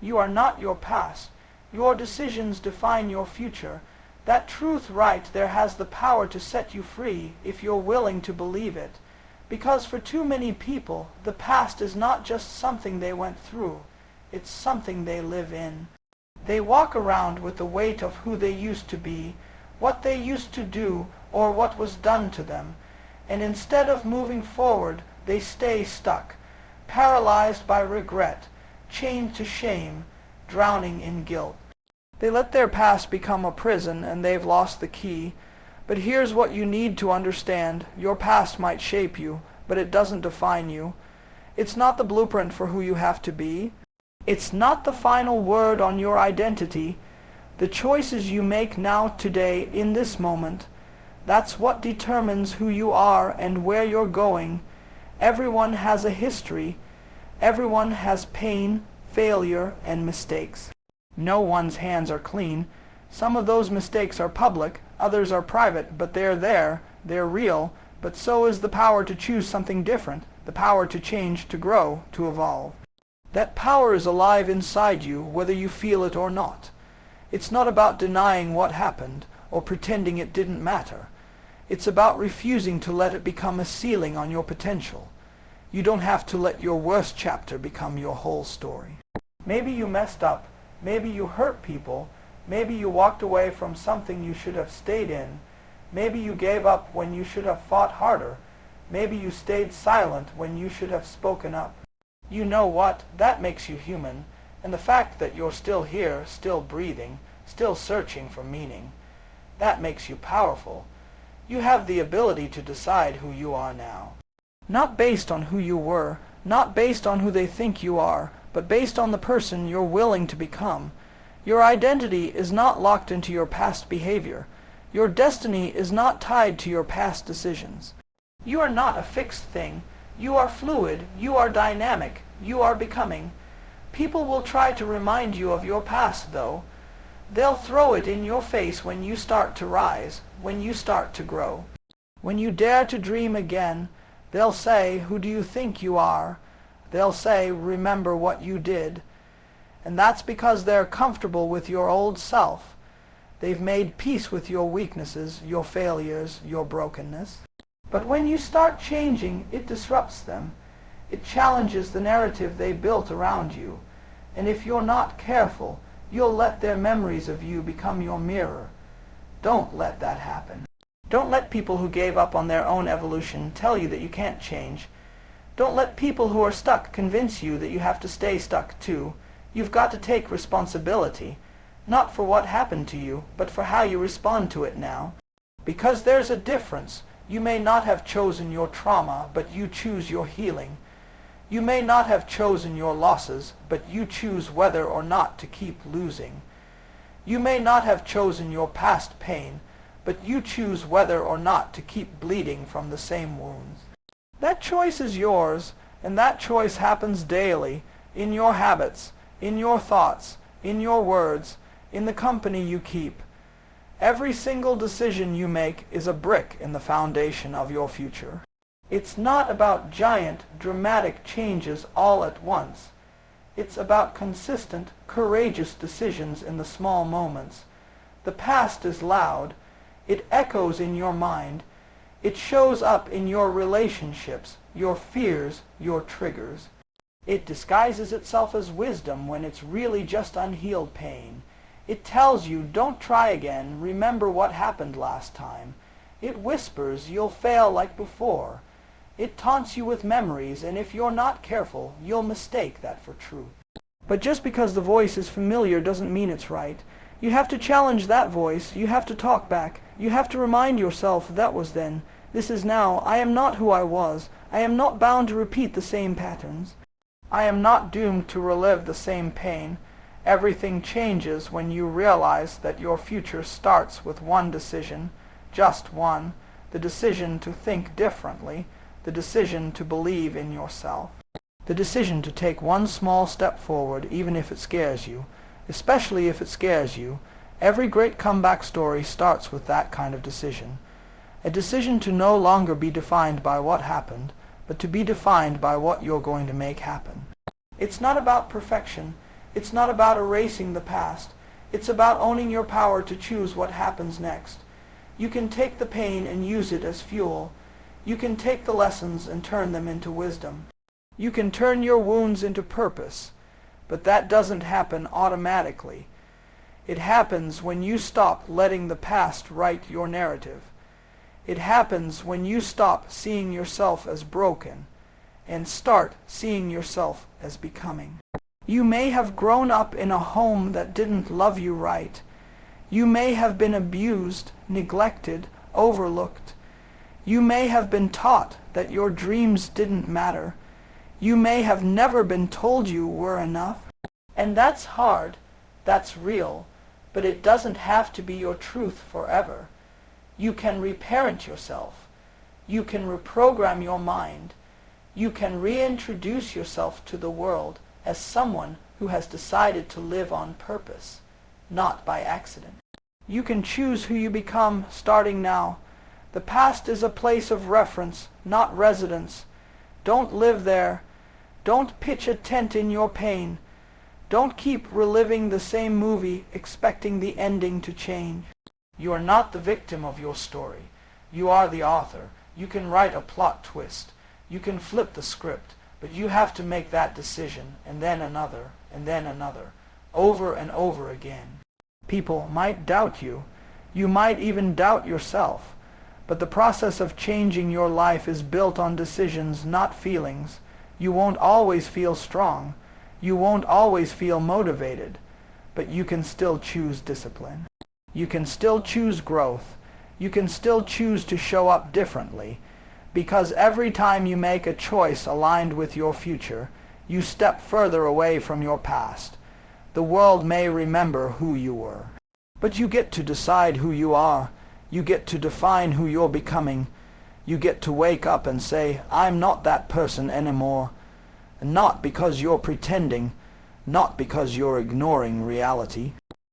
You are not your past. Your decisions define your future. That truth right there has the power to set you free if you're willing to believe it. Because for too many people, the past is not just something they went through. It's something they live in. They walk around with the weight of who they used to be, what they used to do, or what was done to them. And instead of moving forward, they stay stuck, paralyzed by regret, chained to shame, drowning in guilt. They let their past become a prison and they've lost the key. But here's what you need to understand. Your past might shape you, but it doesn't define you. It's not the blueprint for who you have to be. It's not the final word on your identity. The choices you make now, today, in this moment, that's what determines who you are and where you're going. Everyone has a history. Everyone has pain, failure, and mistakes. No one's hands are clean. Some of those mistakes are public, others are private, but they're there, they're real, but so is the power to choose something different, the power to change, to grow, to evolve. That power is alive inside you, whether you feel it or not. It's not about denying what happened, or pretending it didn't matter. It's about refusing to let it become a ceiling on your potential. You don't have to let your worst chapter become your whole story. Maybe you messed up. Maybe you hurt people. Maybe you walked away from something you should have stayed in. Maybe you gave up when you should have fought harder. Maybe you stayed silent when you should have spoken up. You know what? That makes you human. And the fact that you're still here, still breathing, still searching for meaning, that makes you powerful. You have the ability to decide who you are now. Not based on who you were, not based on who they think you are, but based on the person you're willing to become. Your identity is not locked into your past behavior. Your destiny is not tied to your past decisions. You are not a fixed thing. You are fluid. You are dynamic. You are becoming. People will try to remind you of your past, though. They'll throw it in your face when you start to rise, when you start to grow. When you dare to dream again, they'll say, "Who do you think you are?" They'll say, "Remember what you did." And that's because they're comfortable with your old self. They've made peace with your weaknesses, your failures, your brokenness. But when you start changing, it disrupts them. It challenges the narrative they built around you. And if you're not careful, you'll let their memories of you become your mirror. Don't let that happen. Don't let people who gave up on their own evolution tell you that you can't change. Don't let people who are stuck convince you that you have to stay stuck too. You've got to take responsibility, not for what happened to you, but for how you respond to it now. Because there's a difference. You may not have chosen your trauma, but you choose your healing. You may not have chosen your losses, but you choose whether or not to keep losing. You may not have chosen your past pain, but you choose whether or not to keep bleeding from the same wounds. That choice is yours, and that choice happens daily, in your habits, in your thoughts, in your words, in the company you keep. Every single decision you make is a brick in the foundation of your future. It's not about giant, dramatic changes all at once. It's about consistent, courageous decisions in the small moments. The past is loud. It echoes in your mind. It shows up in your relationships, your fears, your triggers. It disguises itself as wisdom when it's really just unhealed pain. It tells you, "Don't try again, remember what happened last time." It whispers, "You'll fail like before." It taunts you with memories, and if you're not careful, you'll mistake that for truth. But just because the voice is familiar doesn't mean it's right. You have to challenge that voice. You have to talk back. You have to remind yourself, "That was then. This is now. I am not who I was. I am not bound to repeat the same patterns. I am not doomed to relive the same pain." Everything changes when you realize that your future starts with one decision, just one, the decision to think differently, the decision to believe in yourself, the decision to take one small step forward even if it scares you. Especially if it scares you, every great comeback story starts with that kind of decision. A decision to no longer be defined by what happened, but to be defined by what you're going to make happen. It's not about perfection. It's not about erasing the past. It's about owning your power to choose what happens next. You can take the pain and use it as fuel. You can take the lessons and turn them into wisdom. You can turn your wounds into purpose. But that doesn't happen automatically. It happens when you stop letting the past write your narrative. It happens when you stop seeing yourself as broken and start seeing yourself as becoming. You may have grown up in a home that didn't love you right. You may have been abused, neglected, overlooked. You may have been taught that your dreams didn't matter. You may have never been told you were enough. And that's hard, that's real, but it doesn't have to be your truth forever. You can reparent yourself. You can reprogram your mind. You can reintroduce yourself to the world as someone who has decided to live on purpose, not by accident. You can choose who you become starting now. The past is a place of reference, not residence. Don't live there. Don't pitch a tent in your pain. Don't keep reliving the same movie expecting the ending to change. You are not the victim of your story. You are the author. You can write a plot twist. You can flip the script, but you have to make that decision, and then another, over and over again. People might doubt you. You might even doubt yourself. But the process of changing your life is built on decisions, not feelings. You won't always feel strong. You won't always feel motivated. But you can still choose discipline. You can still choose growth. You can still choose to show up differently. Because every time you make a choice aligned with your future, you step further away from your past. The world may remember who you were. But you get to decide who you are. You get to define who you're becoming. You get to wake up and say, I'm not that person anymore. And not because you're pretending, not because you're ignoring reality,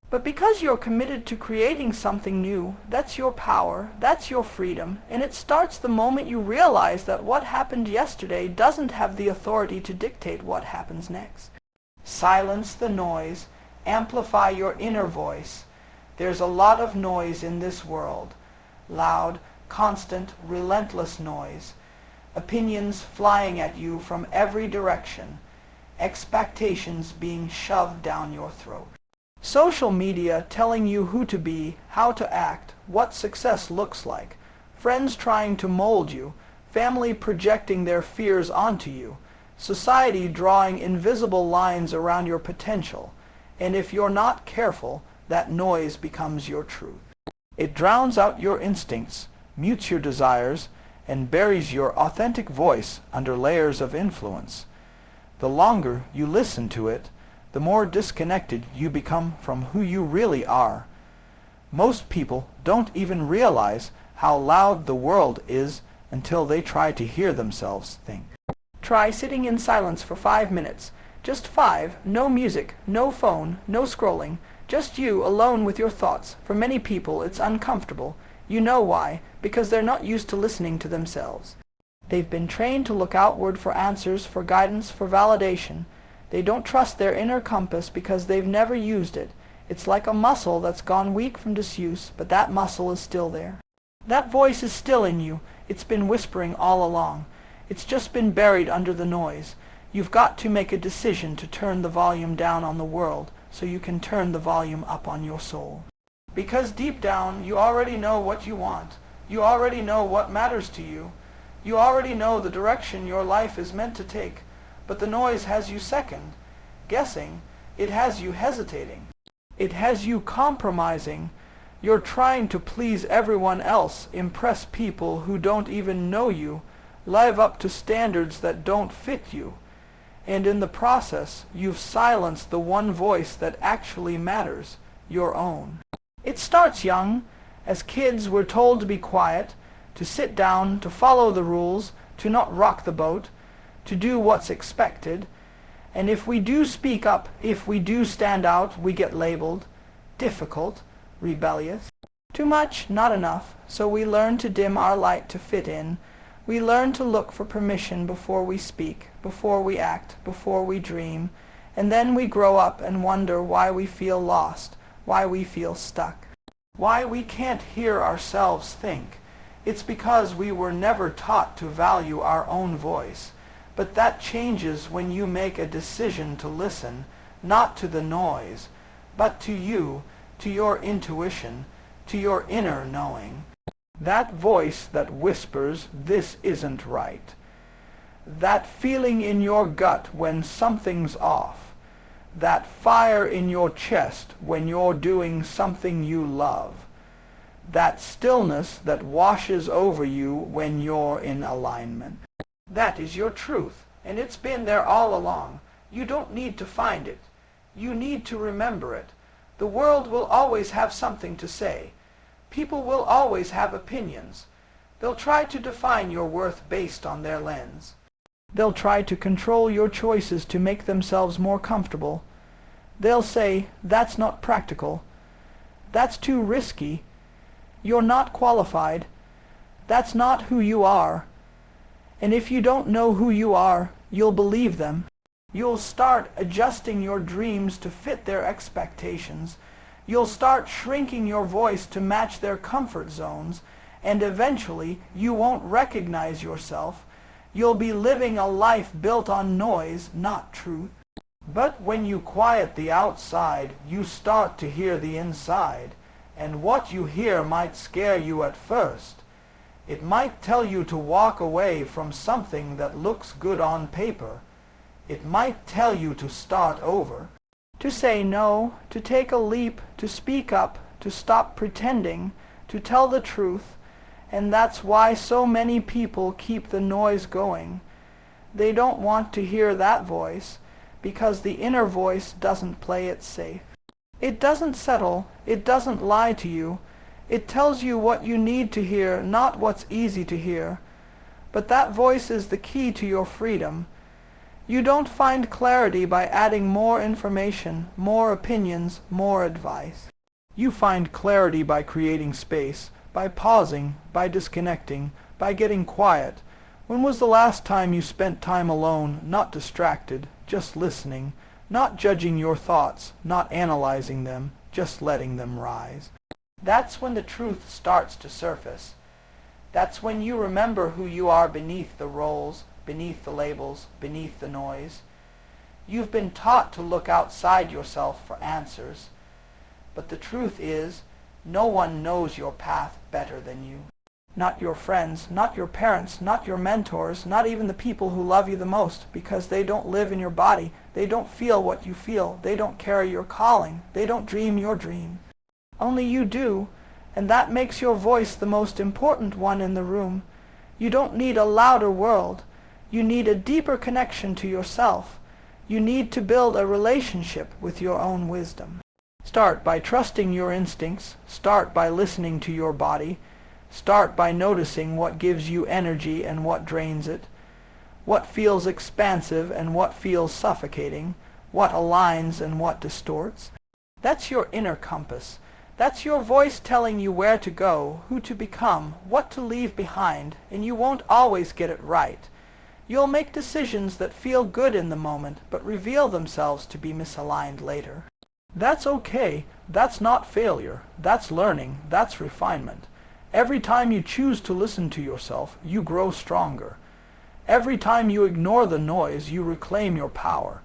but because you're committed to creating something new. That's your power, that's your freedom, and it starts the moment you realize that what happened yesterday doesn't have the authority to dictate what happens next. Silence the noise, amplify your inner voice. There's a lot of noise in this world. Loud, constant, relentless noise. Opinions flying at you from every direction. Expectations being shoved down your throat. Social media telling you who to be, how to act, what success looks like. Friends trying to mold you. Family projecting their fears onto you. Society drawing invisible lines around your potential. And if you're not careful, that noise becomes your truth. It drowns out your instincts, mutes your desires, and buries your authentic voice under layers of influence. The longer you listen to it, the more disconnected you become from who you really are. Most people don't even realize how loud the world is until they try to hear themselves think. Try sitting in silence for 5 minutes. Just 5, no music, no phone, no scrolling, just you alone with your thoughts. For many people it's uncomfortable. You know why? Because they're not used to listening to themselves. They've been trained to look outward for answers, for guidance, for validation. They don't trust their inner compass because they've never used it. It's like a muscle that's gone weak from disuse, but that muscle is still there. That voice is still in you. It's been whispering all along. It's just been buried under the noise. You've got to make a decision to turn the volume down on the world so you can turn the volume up on your soul. Because deep down, you already know what you want. You already know what matters to you. You already know the direction your life is meant to take. But the noise has you second, guessing. It has you hesitating. It has you compromising. You're trying to please everyone else, impress people who don't even know you, live up to standards that don't fit you. And in the process, you've silenced the one voice that actually matters, your own. It starts young. As kids, we're told to be quiet, to sit down, to follow the rules, to not rock the boat, to do what's expected. And if we do speak up, if we do stand out, we get labeled difficult, rebellious. Too much, not enough, so we learn to dim our light to fit in. We learn to look for permission before we speak, before we act, before we dream. And then we grow up and wonder why we feel lost, why we feel stuck, why we can't hear ourselves think. It's because we were never taught to value our own voice. But that changes when you make a decision to listen, not to the noise, but to you, to your intuition, to your inner knowing. That voice that whispers, "This isn't right." That feeling in your gut when something's off. That fire in your chest when you're doing something you love. That stillness that washes over you when you're in alignment. That is your truth, and it's been there all along. You don't need to find it. You need to remember it. The world will always have something to say. People will always have opinions. They'll try to define your worth based on their lens. They'll try to control your choices to make themselves more comfortable. They'll say, "That's not practical. That's too risky. You're not qualified. That's not who you are." And if you don't know who you are, you'll believe them. You'll start adjusting your dreams to fit their expectations. You'll start shrinking your voice to match their comfort zones, and eventually you won't recognize yourself. You'll be living a life built on noise, not truth. But when you quiet the outside, you start to hear the inside, and what you hear might scare you at first. It might tell you to walk away from something that looks good on paper. It might tell you to start over, to say no, to take a leap, to speak up, to stop pretending, to tell the truth. And that's why so many people keep the noise going. They don't want to hear that voice, because the inner voice doesn't play it safe. It doesn't settle, it doesn't lie to you. It tells you what you need to hear, not what's easy to hear. But that voice is the key to your freedom. You don't find clarity by adding more information, more opinions, more advice. You find clarity by creating space, by pausing, by disconnecting, by getting quiet. When was the last time you spent time alone, not distracted, just listening, not judging your thoughts, not analyzing them, just letting them rise? That's when the truth starts to surface. That's when you remember who you are beneath the roles, beneath the labels, beneath the noise. You've been taught to look outside yourself for answers. But the truth is, no one knows your path better than you. Not your friends, not your parents, not your mentors, not even the people who love you the most, because they don't live in your body. They don't feel what you feel. They don't carry your calling. They don't dream your dream. Only you do, and that makes your voice the most important one in the room. You don't need a louder world. You need a deeper connection to yourself. You need to build a relationship with your own wisdom. Start by trusting your instincts. Start by listening to your body. Start by noticing what gives you energy and what drains it, what feels expansive and what feels suffocating, what aligns and what distorts. That's your inner compass. That's your voice telling you where to go, who to become, what to leave behind, and you won't always get it right. You'll make decisions that feel good in the moment, but reveal themselves to be misaligned later. That's okay. That's not failure. That's learning. That's refinement. Every time you choose to listen to yourself, you grow stronger. Every time you ignore the noise, you reclaim your power.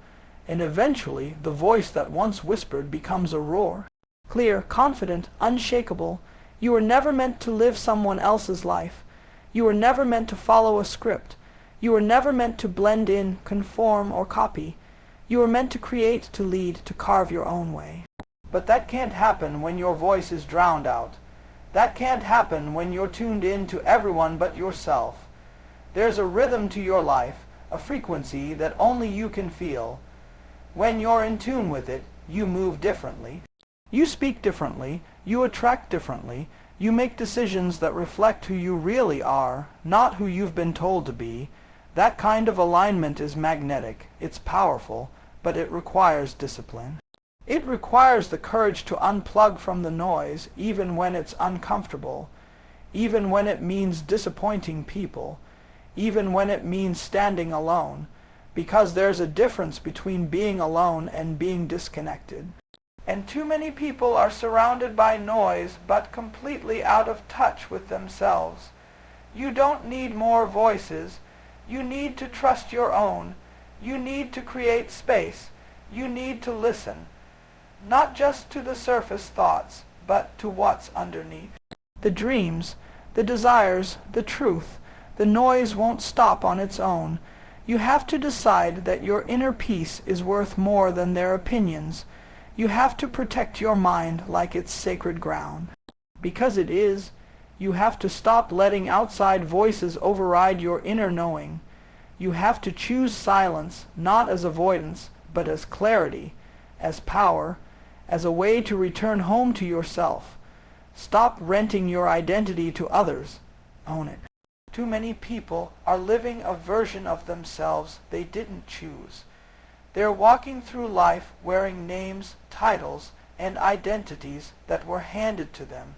And eventually, the voice that once whispered becomes a roar. Clear, confident, unshakable. You were never meant to live someone else's life. You were never meant to follow a script. You were never meant to blend in, conform, or copy. You were meant to create, to lead, to carve your own way. But that can't happen when your voice is drowned out. That can't happen when you're tuned in to everyone but yourself. There's a rhythm to your life, a frequency that only you can feel. When you're in tune with it, you move differently. You speak differently, you attract differently, you make decisions that reflect who you really are, not who you've been told to be. That kind of alignment is magnetic, it's powerful, but it requires discipline. It requires the courage to unplug from the noise, even when it's uncomfortable, even when it means disappointing people, even when it means standing alone. because there's a difference between being alone and being disconnected. And too many people are surrounded by noise but completely out of touch with themselves. You don't need more voices. You need to trust your own. You need to create space. You need to listen, not just to the surface thoughts, but to what's underneath. The dreams, the desires, the truth, the noise won't stop on its own. You have to decide that your inner peace is worth more than their opinions. You have to protect your mind like it's sacred ground. Because it is, you have to stop letting outside voices override your inner knowing. You have to choose silence, not as avoidance, but as clarity, as power, as a way to return home to yourself. Stop renting your identity to others. Own it. Too many people are living a version of themselves they didn't choose. They're walking through life wearing names, titles, and identities that were handed to them,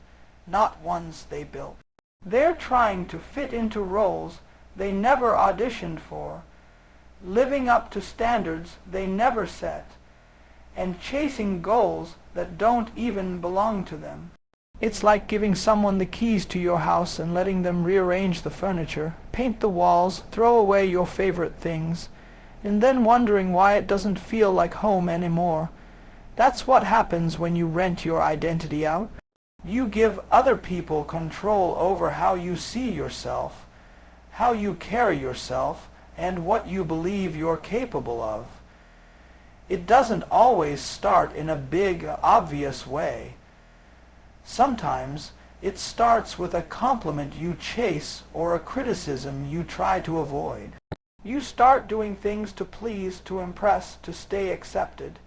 not ones they built. They're trying to fit into roles they never auditioned for, living up to standards they never set, and chasing goals that don't even belong to them. It's like giving someone the keys to your house and letting them rearrange the furniture, paint the walls, throw away your favorite things, and then wondering why it doesn't feel like home anymore. That's what happens when you rent your identity out. You give other people control over how you see yourself, how you carry yourself, and what you believe you're capable of. It doesn't always start in a big, obvious way. Sometimes it starts with a compliment you chase or a criticism you try to avoid. You start doing things to please, to impress, to stay accepted.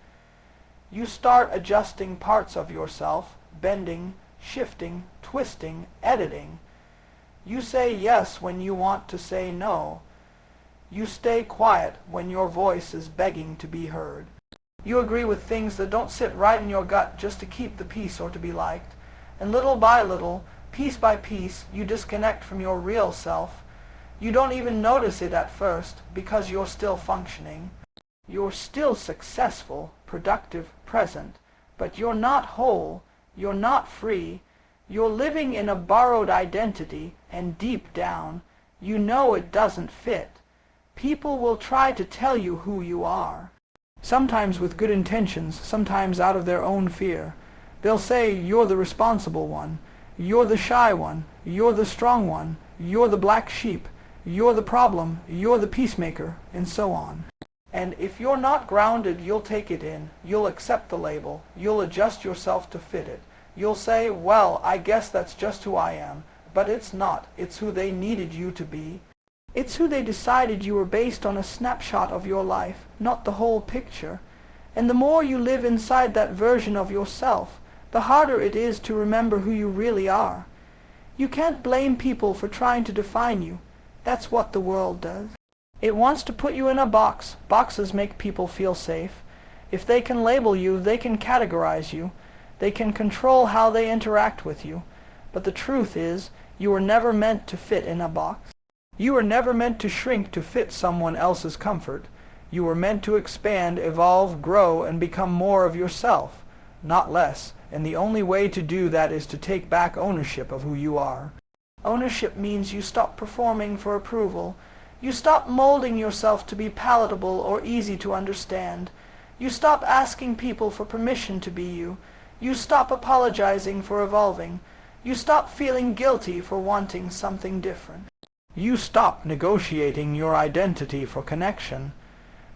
You start adjusting parts of yourself, bending, shifting, twisting, editing. You say yes when you want to say no. You stay quiet when your voice is begging to be heard. You agree with things that don't sit right in your gut just to keep the peace or to be liked. And little by little, piece by piece, you disconnect from your real self. You don't even notice it at first because you're still functioning. You're still successful, productive, present, but you're not whole, you're not free. You're living in a borrowed identity, and deep down, you know it doesn't fit. People will try to tell you who you are. Sometimes with good intentions, sometimes out of their own fear. They'll say you're the responsible one, you're the shy one, you're the strong one, you're the black sheep, you're the problem, you're the peacemaker, and so on. And if you're not grounded, you'll take it in, you'll accept the label, you'll adjust yourself to fit it. You'll say, well, I guess that's just who I am. But it's not. It's who they needed you to be. It's who they decided you were based on a snapshot of your life, not the whole picture. And the more you live inside that version of yourself, the harder it is to remember who you really are. You can't blame people for trying to define you. That's what the world does. It wants to put you in a box. Boxes make people feel safe. If they can label you, they can categorize you. They can control how they interact with you. But the truth is, you were never meant to fit in a box. You were never meant to shrink to fit someone else's comfort. You were meant to expand, evolve, grow, and become more of yourself, not less. And the only way to do that is to take back ownership of who you are. Ownership means you stop performing for approval. You stop molding yourself to be palatable or easy to understand. You stop asking people for permission to be you. You stop apologizing for evolving. You stop feeling guilty for wanting something different. You stop negotiating your identity for connection,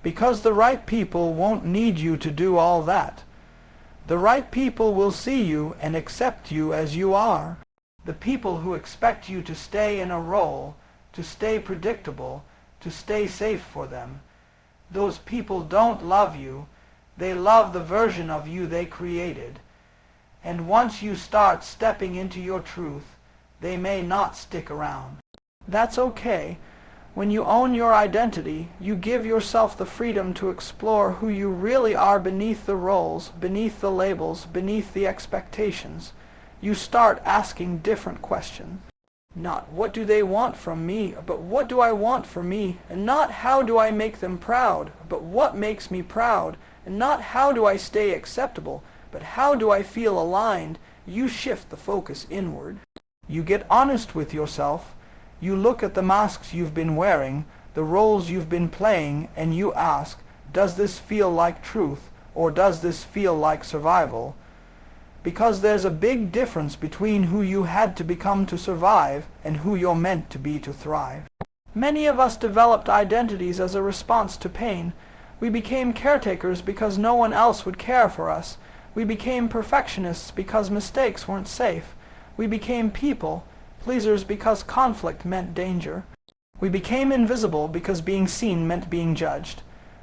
because the right people won't need you to do all that. The right people will see you and accept you as you are. The people who expect you to stay in a role, to stay predictable, to stay safe for them, those people don't love you. They love the version of you they created. And once you start stepping into your truth, they may not stick around. That's okay. When you own your identity, you give yourself the freedom to explore who you really are beneath the roles, beneath the labels, beneath the expectations. You start asking different questions. Not what do they want from me, but what do I want for me, and not how do I make them proud, but what makes me proud, and not how do I stay acceptable, but how do I feel aligned. You shift the focus inward. You get honest with yourself. You look at the masks you've been wearing, the roles you've been playing, and you ask, does this feel like truth, or does this feel like survival? Because there's a big difference between who you had to become to survive and who you're meant to be to thrive. Many of us developed identities as a response to pain. We became caretakers because no one else would care for us. We became perfectionists because mistakes weren't safe. We became people pleasers because conflict meant danger. We became invisible because being seen meant being judged.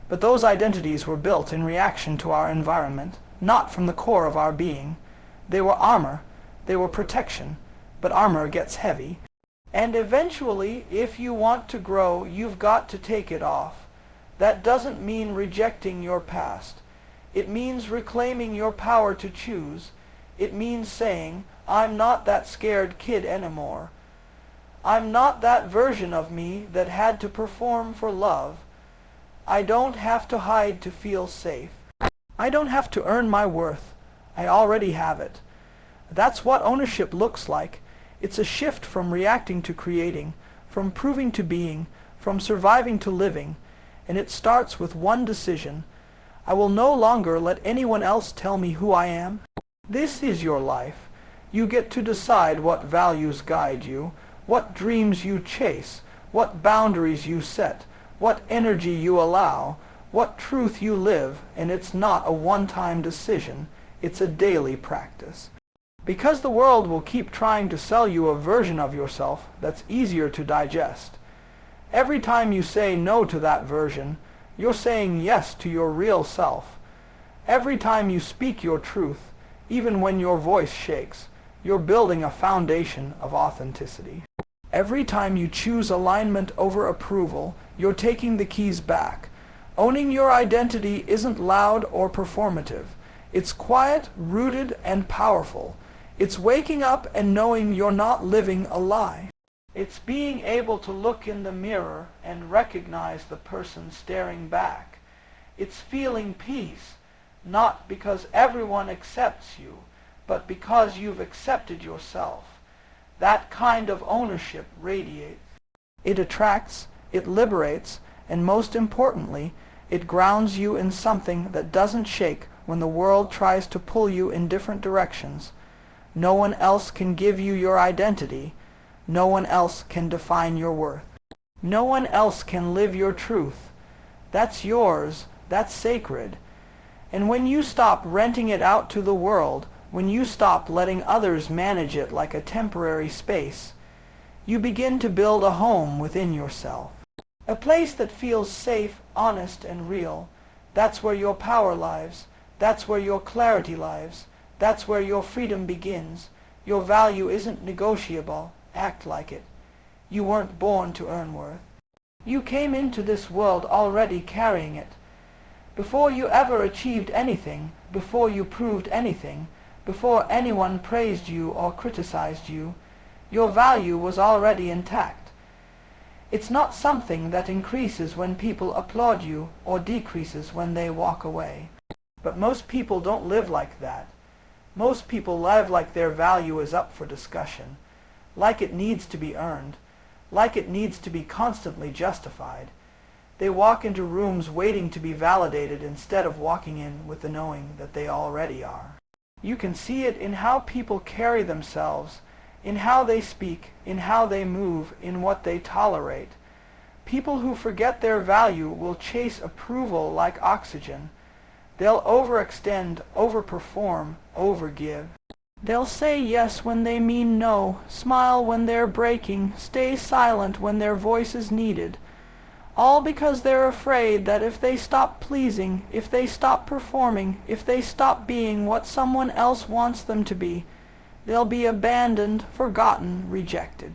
But those identities were built in reaction to our environment, not from the core of our being. They were armor, they were protection, but armor gets heavy. And eventually, if you want to grow, you've got to take it off. That doesn't mean rejecting your past. It means reclaiming your power to choose. It means saying, I'm not that scared kid anymore. I'm not that version of me that had to perform for love. I don't have to hide to feel safe. I don't have to earn my worth. I already have it. That's what ownership looks like. It's a shift from reacting to creating, from proving to being, from surviving to living, and it starts with one decision. I will no longer let anyone else tell me who I am. This is your life. You get to decide what values guide you, what dreams you chase, what boundaries you set, what energy you allow, what truth you live, and it's not a one-time decision. It's a daily practice. Because the world will keep trying to sell you a version of yourself that's easier to digest. Every time you say no to that version, you're saying yes to your real self. Every time you speak your truth, even when your voice shakes, you're building a foundation of authenticity. Every time you choose alignment over approval, you're taking the keys back. Owning your identity isn't loud or performative. It's quiet, rooted, and powerful. It's waking up and knowing you're not living a lie. It's being able to look in the mirror and recognize the person staring back. It's feeling peace, not because everyone accepts you, but because you've accepted yourself. That kind of ownership radiates. It attracts, it liberates, and most importantly, it grounds you in something that doesn't shake when the world tries to pull you in different directions. No one else can give you your identity. No one else can define your worth. No one else can live your truth. That's yours. That's sacred. And when you stop renting it out to the world, when you stop letting others manage it like a temporary space, you begin to build a home within yourself. A place that feels safe, honest, and real. That's where your power lies. That's where your clarity lies. That's where your freedom begins. Your value isn't negotiable. Act like it. You weren't born to earn worth. You came into this world already carrying it. Before you ever achieved anything, before you proved anything, before anyone praised you or criticized you, your value was already intact. It's not something that increases when people applaud you or decreases when they walk away. But most people don't live like that. Most people live like their value is up for discussion, like it needs to be earned, like it needs to be constantly justified. They walk into rooms waiting to be validated instead of walking in with the knowing that they already are. You can see it in how people carry themselves, in how they speak, in how they move, in what they tolerate. People who forget their value will chase approval like oxygen. They'll overextend, overperform, overgive. They'll say yes when they mean no, smile when they're breaking, stay silent when their voice is needed. All because they're afraid that if they stop pleasing, if they stop performing, if they stop being what someone else wants them to be, they'll be abandoned, forgotten, rejected.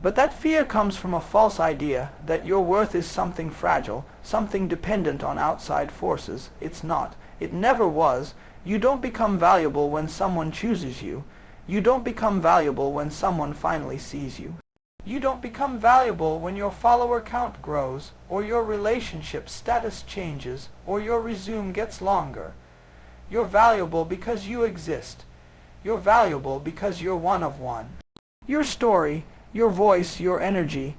But that fear comes from a false idea that your worth is something fragile, something dependent on outside forces. It's not. It never was. You don't become valuable when someone chooses you. You don't become valuable when someone finally sees you. You don't become valuable when your follower count grows, or your relationship status changes, or your resume gets longer. You're valuable because you exist. You're valuable because you're one of one. Your story, your voice, your energy,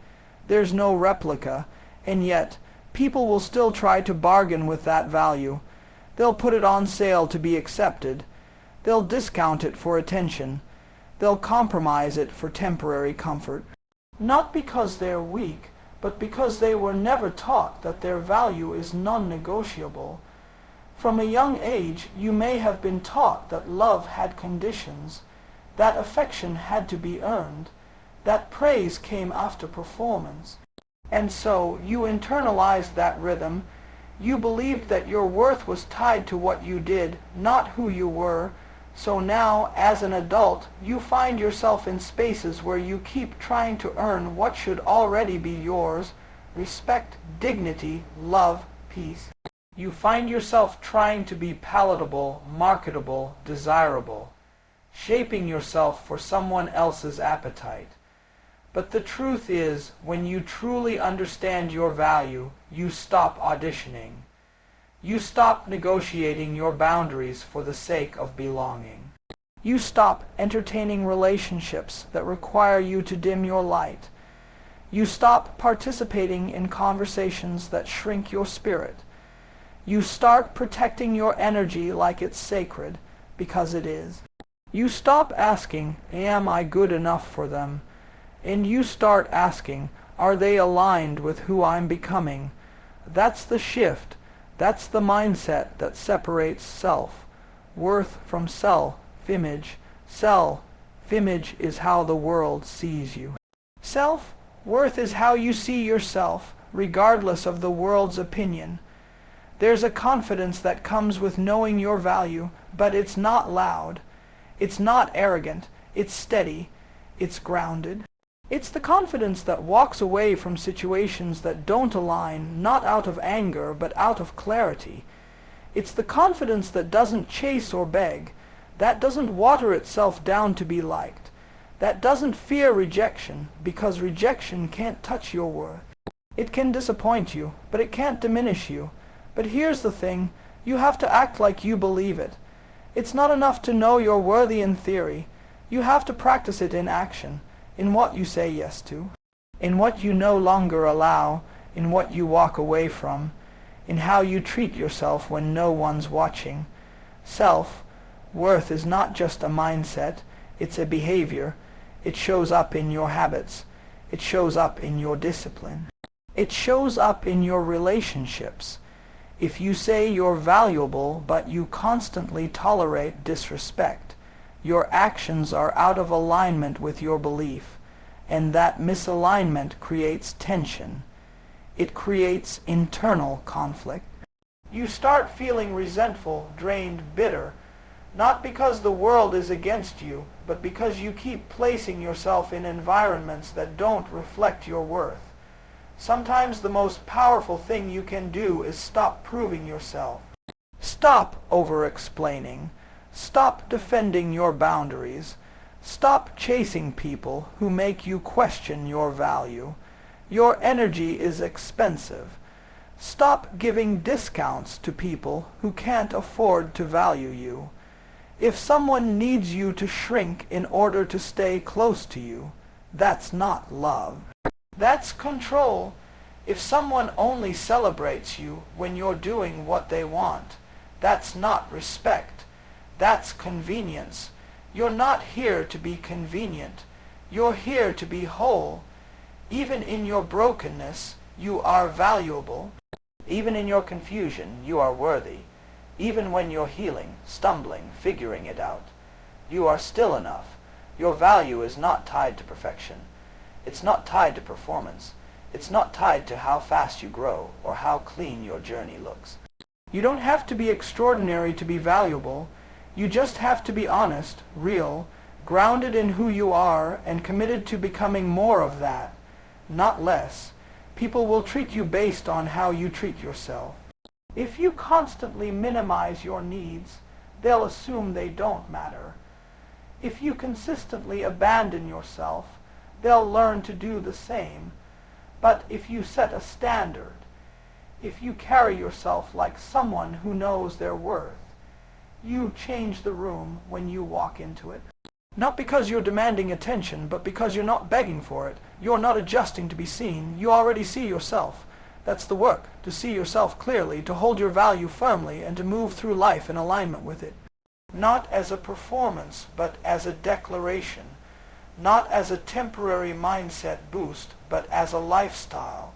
there's no replica, and yet people will still try to bargain with that value. They'll put it on sale to be accepted. They'll discount it for attention. They'll compromise it for temporary comfort. Not because they're weak, but because they were never taught that their value is non-negotiable. From a young age, you may have been taught that love had conditions, that affection had to be earned, that praise came after performance. And so you internalized that rhythm. You believed that your worth was tied to what you did, not who you were. So now, as an adult, you find yourself in spaces where you keep trying to earn what should already be yours: respect, dignity, love, peace. You find yourself trying to be palatable, marketable, desirable, shaping yourself for someone else's appetite. But the truth is, when you truly understand your value, you stop auditioning. You stop negotiating your boundaries for the sake of belonging. You stop entertaining relationships that require you to dim your light. You stop participating in conversations that shrink your spirit. You start protecting your energy like it's sacred, because it is. You stop asking, "Am I good enough for them?" And you start asking, "Are they aligned with who I'm becoming?" That's the shift. That's the mindset that separates self-worth from self-image. Self-image is how the world sees you. Self-worth is how you see yourself, regardless of the world's opinion. There's a confidence that comes with knowing your value, but it's not loud. It's not arrogant. It's steady. It's grounded. It's the confidence that walks away from situations that don't align, not out of anger, but out of clarity. It's the confidence that doesn't chase or beg, that doesn't water itself down to be liked, that doesn't fear rejection, because rejection can't touch your worth. It can disappoint you, but it can't diminish you. But here's the thing, you have to act like you believe it. It's not enough to know you're worthy in theory. You have to practice it in action. In what you say yes to, in what you no longer allow, in what you walk away from, in how you treat yourself when no one's watching. Self-worth is not just a mindset, it's a behavior. It shows up in your habits. It shows up in your discipline. It shows up in your relationships. If you say you're valuable, but you constantly tolerate disrespect, your actions are out of alignment with your belief, and that misalignment creates tension. It creates internal conflict. You start feeling resentful, drained, bitter, not because the world is against you, but because you keep placing yourself in environments that don't reflect your worth. Sometimes the most powerful thing you can do is stop proving yourself. Stop over-explaining. Stop defending your boundaries. Stop chasing people who make you question your value. Your energy is expensive. Stop giving discounts to people who can't afford to value you. If someone needs you to shrink in order to stay close to you, that's not love. That's control. If someone only celebrates you when you're doing what they want, that's not respect. That's convenience. You're not here to be convenient. You're here to be whole. Even in your brokenness, you are valuable. Even in your confusion, you are worthy. Even when you're healing, stumbling, figuring it out, you are still enough. Your value is not tied to perfection. It's not tied to performance. It's not tied to how fast you grow or how clean your journey looks. You don't have to be extraordinary to be valuable. You just have to be honest, real, grounded in who you are, and committed to becoming more of that, not less. People will treat you based on how you treat yourself. If you constantly minimize your needs, they'll assume they don't matter. If you consistently abandon yourself, they'll learn to do the same. But if you set a standard, if you carry yourself like someone who knows their worth, you change the room when you walk into it. Not because you're demanding attention, but because you're not begging for it. You're not adjusting to be seen. You already see yourself. That's the work, to see yourself clearly, to hold your value firmly, and to move through life in alignment with it. Not as a performance, but as a declaration. Not as a temporary mindset boost, but as a lifestyle.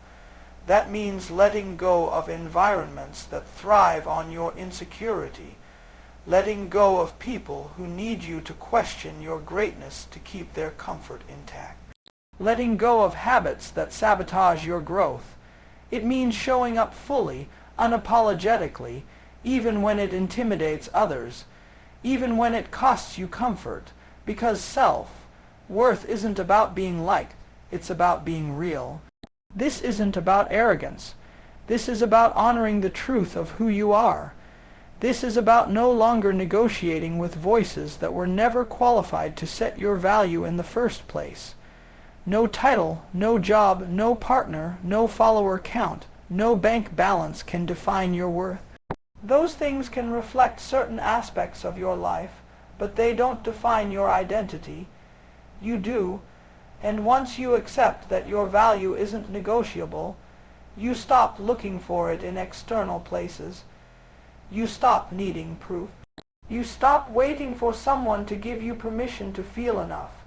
That means letting go of environments that thrive on your insecurity. Letting go of people who need you to question your greatness to keep their comfort intact. Letting go of habits that sabotage your growth. It means showing up fully, unapologetically, even when it intimidates others, even when it costs you comfort, because self-worth isn't about being liked, it's about being real. This isn't about arrogance. This is about honoring the truth of who you are. This is about no longer negotiating with voices that were never qualified to set your value in the first place. No title, no job, no partner, no follower count, no bank balance can define your worth. Those things can reflect certain aspects of your life, but they don't define your identity. You do, and once you accept that your value isn't negotiable, you stop looking for it in external places. You stop needing proof. You stop waiting for someone to give you permission to feel enough.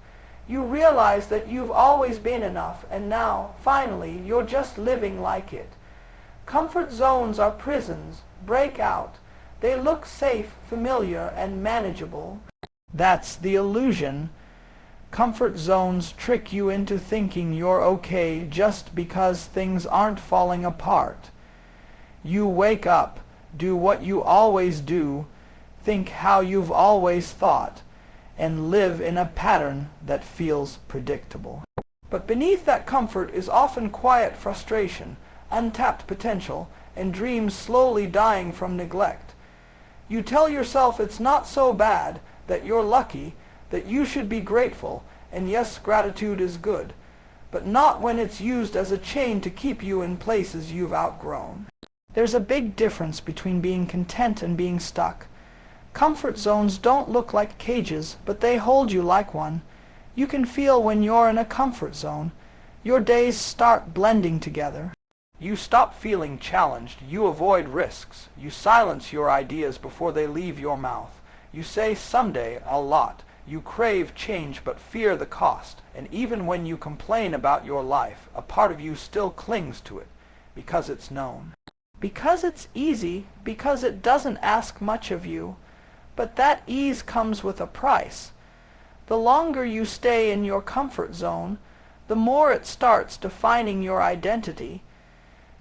You realize that you've always been enough, and now, finally, you're just living like it. Comfort zones are prisons. Break out. They look safe, familiar, and manageable. That's the illusion. Comfort zones trick you into thinking you're okay just because things aren't falling apart. You wake up, do what you always do, think how you've always thought, and live in a pattern that feels predictable. But beneath that comfort is often quiet frustration, untapped potential, and dreams slowly dying from neglect. You tell yourself it's not so bad, that you're lucky, that you should be grateful, and yes, gratitude is good, but not when it's used as a chain to keep you in places you've outgrown. There's a big difference between being content and being stuck. Comfort zones don't look like cages, but they hold you like one. You can feel when you're in a comfort zone. Your days start blending together. You stop feeling challenged. You avoid risks. You silence your ideas before they leave your mouth. You say someday a lot. You crave change but fear the cost. And even when you complain about your life, a part of you still clings to it, because it's known. Because it's easy, because it doesn't ask much of you. But that ease comes with a price. The longer you stay in your comfort zone, the more it starts defining your identity.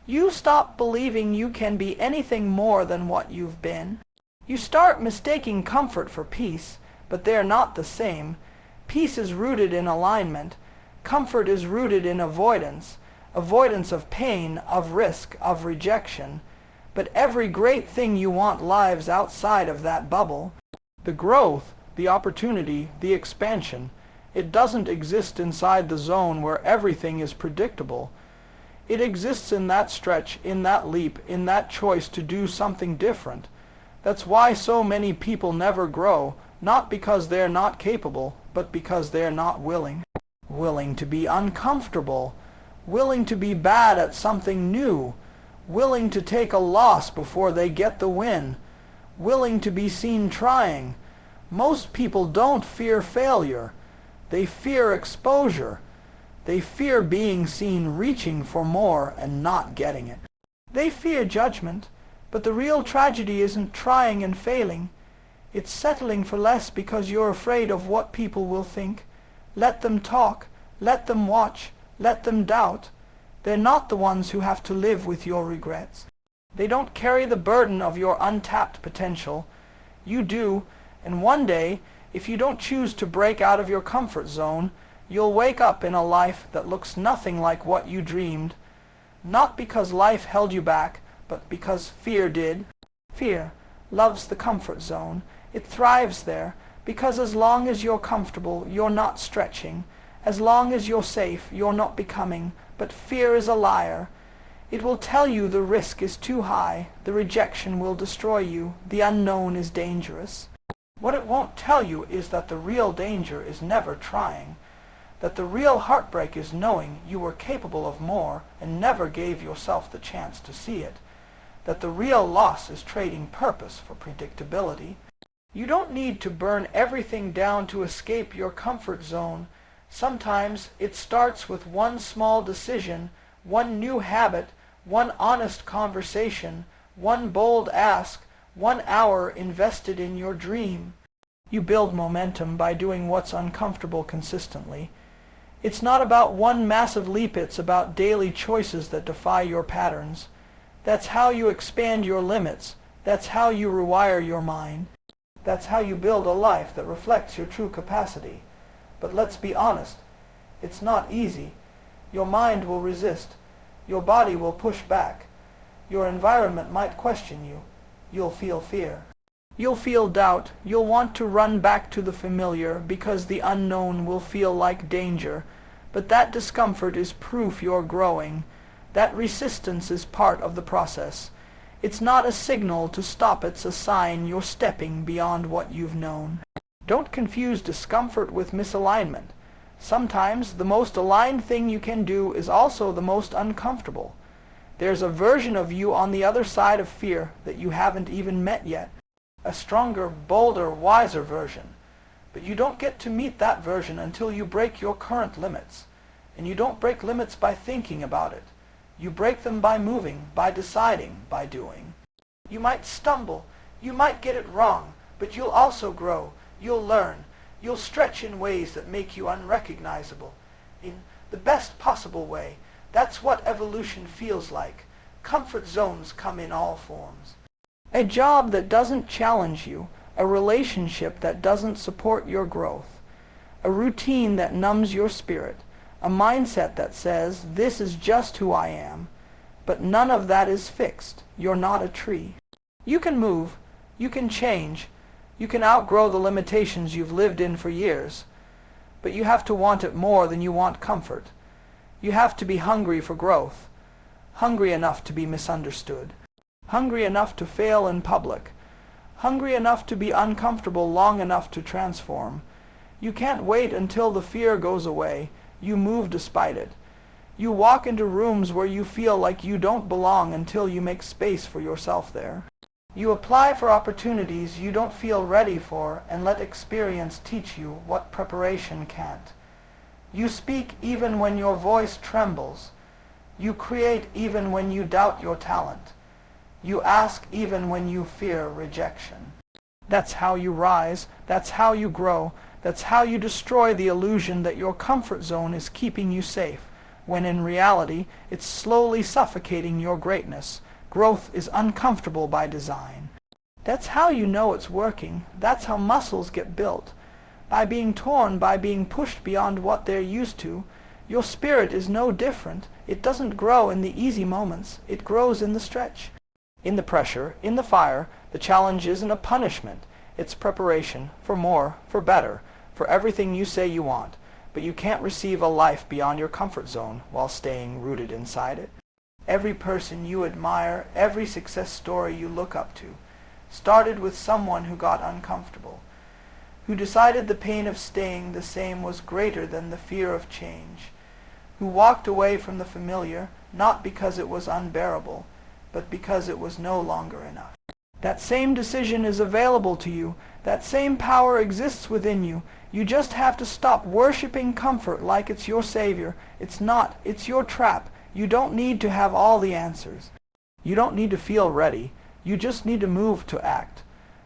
You stop believing you can be anything more than what you've been. You start mistaking comfort for peace, but they're not the same. Peace is rooted in alignment. Comfort is rooted in avoidance. Avoidance of pain, of risk, of rejection. But every great thing you want lives outside of that bubble. The growth, the opportunity, the expansion, it doesn't exist inside the zone where everything is predictable. It exists in that stretch, in that leap, in that choice to do something different. That's why so many people never grow, not because they're not capable, but because they're not willing. Willing to be uncomfortable, willing to be bad at something new, willing to take a loss before they get the win, willing to be seen trying. Most people don't fear failure. They fear exposure. They fear being seen reaching for more and not getting it. They fear judgment, but the real tragedy isn't trying and failing. It's settling for less because you're afraid of what people will think. Let them talk, let them watch, let them doubt. They're not the ones who have to live with your regrets. They don't carry the burden of your untapped potential. You do, and one day, if you don't choose to break out of your comfort zone, you'll wake up in a life that looks nothing like what you dreamed. Not because life held you back, but because fear did. Fear loves the comfort zone. It thrives there, because as long as you're comfortable, you're not stretching. As long as you're safe, you're not becoming, but fear is a liar. It will tell you the risk is too high, the rejection will destroy you, the unknown is dangerous. What it won't tell you is that the real danger is never trying, that the real heartbreak is knowing you were capable of more and never gave yourself the chance to see it, that the real loss is trading purpose for predictability. You don't need to burn everything down to escape your comfort zone. Sometimes it starts with one small decision, one new habit, one honest conversation, one bold ask, 1 hour invested in your dream. You build momentum by doing what's uncomfortable consistently. It's not about one massive leap, it's about daily choices that defy your patterns. That's how you expand your limits. That's how you rewire your mind. That's how you build a life that reflects your true capacity. But let's be honest, it's not easy. Your mind will resist. Your body will push back. Your environment might question you. You'll feel fear. You'll feel doubt. You'll want to run back to the familiar because the unknown will feel like danger. But that discomfort is proof you're growing. That resistance is part of the process. It's not a signal to stop, it's a sign you're stepping beyond what you've known. Don't confuse discomfort with misalignment. Sometimes the most aligned thing you can do is also the most uncomfortable. There's a version of you on the other side of fear that you haven't even met yet. A stronger, bolder, wiser version. But you don't get to meet that version until you break your current limits. And you don't break limits by thinking about it. You break them by moving, by deciding, by doing. You might stumble, you might get it wrong, but you'll also grow, you'll learn, you'll stretch in ways that make you unrecognizable, in the best possible way. That's what evolution feels like. Comfort zones come in all forms. A job that doesn't challenge you, a relationship that doesn't support your growth, a routine that numbs your spirit, a mindset that says, this is just who I am. But none of that is fixed. You're not a tree. You can move. You can change. You can outgrow the limitations you've lived in for years. But you have to want it more than you want comfort. You have to be hungry for growth. Hungry enough to be misunderstood. Hungry enough to fail in public. Hungry enough to be uncomfortable long enough to transform. You can't wait until the fear goes away. You move despite it. You walk into rooms where you feel like you don't belong until you make space for yourself there. You apply for opportunities you don't feel ready for and let experience teach you what preparation can't. You speak even when your voice trembles. You create even when you doubt your talent. You ask even when you fear rejection. That's how you rise. That's how you grow. That's how you destroy the illusion that your comfort zone is keeping you safe, when in reality it's slowly suffocating your greatness. Growth is uncomfortable by design. That's how you know it's working. That's how muscles get built. By being torn, by being pushed beyond what they're used to. Your spirit is no different. It doesn't grow in the easy moments. It grows in the stretch. In the pressure, in the fire. The challenge isn't a punishment. It's preparation for more, for better, for everything you say you want. But you can't receive a life beyond your comfort zone while staying rooted inside it. Every person you admire, every success story you look up to, started with someone who got uncomfortable, who decided the pain of staying the same was greater than the fear of change, who walked away from the familiar, not because it was unbearable, but because it was no longer enough. That same decision is available to you. That same power exists within you. You just have to stop worshiping comfort like it's your savior. It's not. It's your trap. You don't need to have all the answers. You don't need to feel ready. You just need to move to act.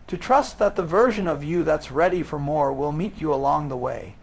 To trust that the version of you that's ready for more will meet you along the way.